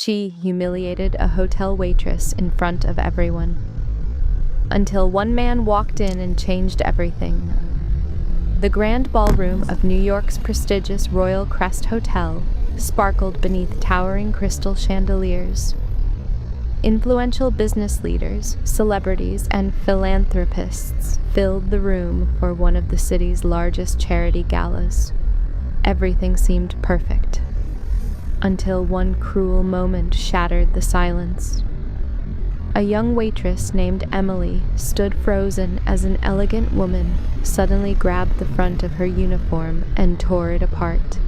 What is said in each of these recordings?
She humiliated a hotel waitress in front of everyone. Until one man walked in and changed everything. The grand ballroom of New York's prestigious Royal Crest Hotel sparkled beneath towering crystal chandeliers. Influential business leaders, celebrities, and philanthropists filled the room for one of the city's largest charity galas. Everything seemed perfect, until one cruel moment shattered the silence. A young waitress named Emily stood frozen as an elegant woman suddenly grabbed the front of her uniform and tore it apart.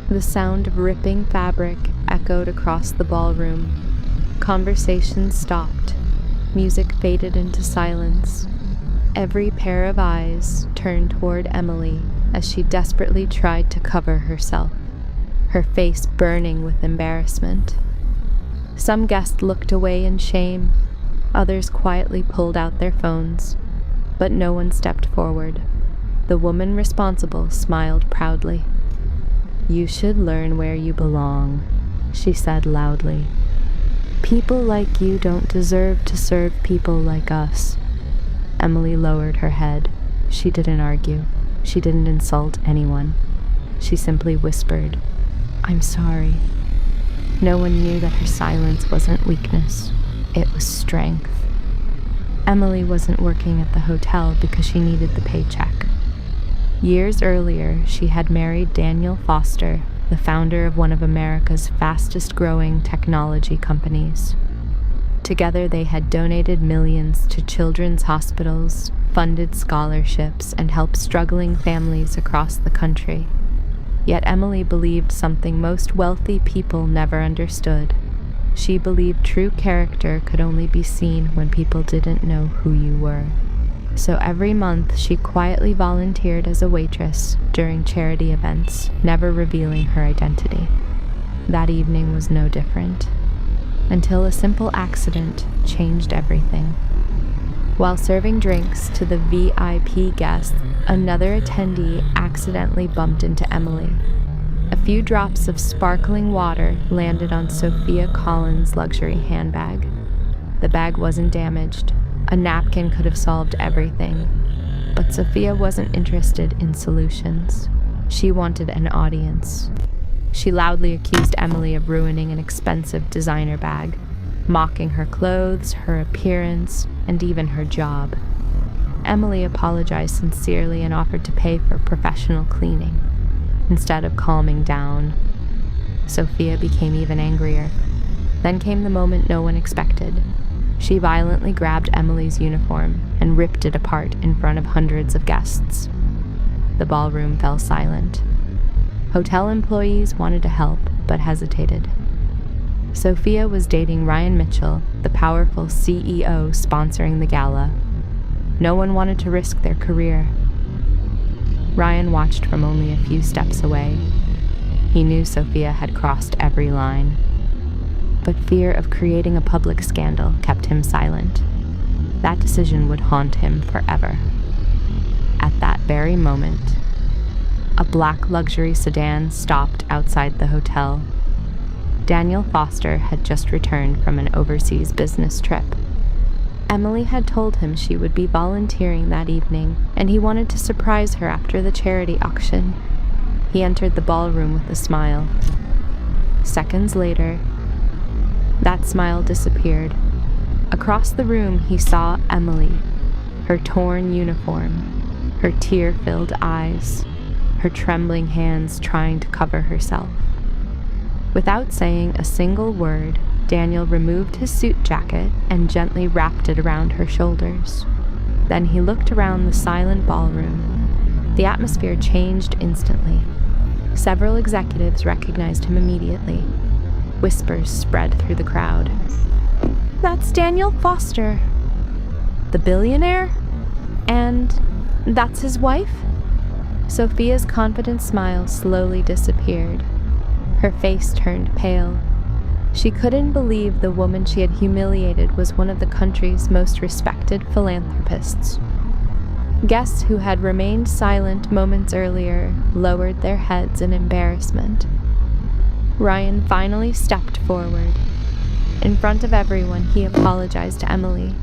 The sound of ripping fabric echoed across the ballroom. Conversation stopped. Music faded into silence. Every pair of eyes turned toward Emily as she desperately tried to cover herself, her face burning with embarrassment. Some guests looked away in shame. Others quietly pulled out their phones, but no one stepped forward. The woman responsible smiled proudly. "You should learn where you belong," she said loudly. "People like you don't deserve to serve people like us." Emily lowered her head. She didn't argue. She didn't insult anyone. She simply whispered, "I'm sorry." No one knew that her silence wasn't weakness. It was strength. Emily wasn't working at the hotel because she needed the paycheck. Years earlier, she had married Daniel Foster, the founder of one of America's fastest-growing technology companies. Together, they had donated millions to children's hospitals, funded scholarships, and helped struggling families across the country. Yet Emily believed something most wealthy people never understood. She believed true character could only be seen when people didn't know who you were. So every month, she quietly volunteered as a waitress during charity events, never revealing her identity. That evening was no different, until a simple accident changed everything. While serving drinks to the VIP guests, another attendee accidentally bumped into Emily. A few drops of sparkling water landed on Sophia Collins' luxury handbag. The bag wasn't damaged. A napkin could have solved everything. But Sophia wasn't interested in solutions. She wanted an audience. She loudly accused Emily of ruining an expensive designer bag, mocking her clothes, her appearance, and even her job. Emily apologized sincerely and offered to pay for professional cleaning. Instead of calming down, Sophia became even angrier. Then came the moment no one expected. She violently grabbed Emily's uniform and ripped it apart in front of hundreds of guests. The ballroom fell silent. Hotel employees wanted to help, but hesitated. Sophia was dating Ryan Mitchell, the powerful CEO sponsoring the gala. No one wanted to risk their career. Ryan watched from only a few steps away. He knew Sophia had crossed every line. But fear of creating a public scandal kept him silent. That decision would haunt him forever. At that very moment, a black luxury sedan stopped outside the hotel. Daniel Foster had just returned from an overseas business trip. Emily had told him she would be volunteering that evening, and he wanted to surprise her after the charity auction. He entered the ballroom with a smile. Seconds later, that smile disappeared. Across the room, he saw Emily, her torn uniform, her tear-filled eyes, her trembling hands trying to cover herself. Without saying a single word, Daniel removed his suit jacket and gently wrapped it around her shoulders. Then he looked around the silent ballroom. The atmosphere changed instantly. Several executives recognized him immediately. Whispers spread through the crowd. "That's Daniel Foster." "The billionaire? And that's his wife?" Sophia's confident smile slowly disappeared. Her face turned pale. She couldn't believe the woman she had humiliated was one of the country's most respected philanthropists. Guests who had remained silent moments earlier lowered their heads in embarrassment. Ryan finally stepped forward. In front of everyone, he apologized to Emily.